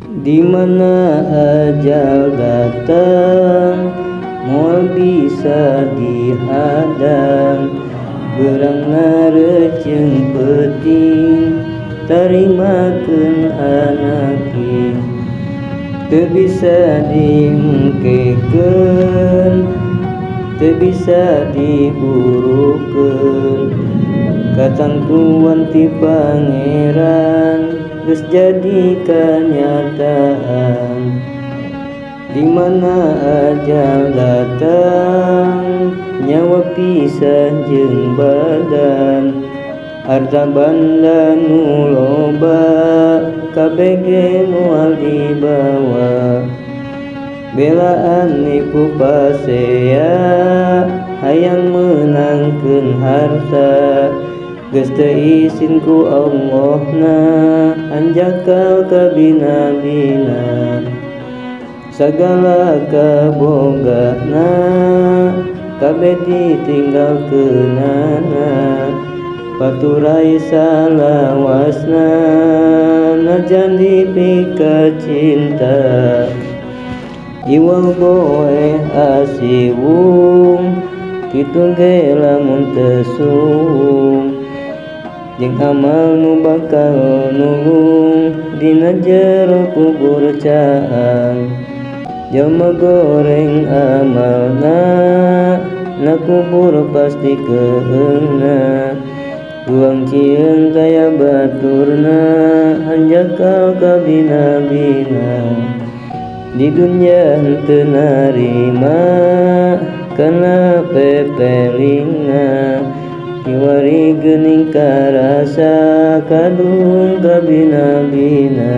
Di mana ajal datang, moal bisa dihadang. Berang ngarejeung peuting, tarimakeun anaki. Teu bisa diengkekeun, teu bisa diburukeun. Katangtuan ti Pangeran geus jadi kanyataan. Di mana ajal datang, nyawa pisah jeung badan. Harta banda nu loba, kabeh ge moal dibawa. Belaan nipu pasea, hayang menangkeun harta. Geus teu izin ku Allahna, anjakal ka bina-bina. Sagala kabogana, kabeh ditinggalkeunana. Paturai salawasna, najan dipika cinta. Iwal boe asiwung, kitu ge lamun teu suwung. Jeung amal nu bakal nulung, dina jero kubur caang. Jalma goreng amalna, na kubur pasti keungna. Ruang cieun kaya baturna, hanjakal ka bina-bina. Di dunya henteu narima, kana pepelingna. Kiwari geuning karasa, kadung ka bina-bina.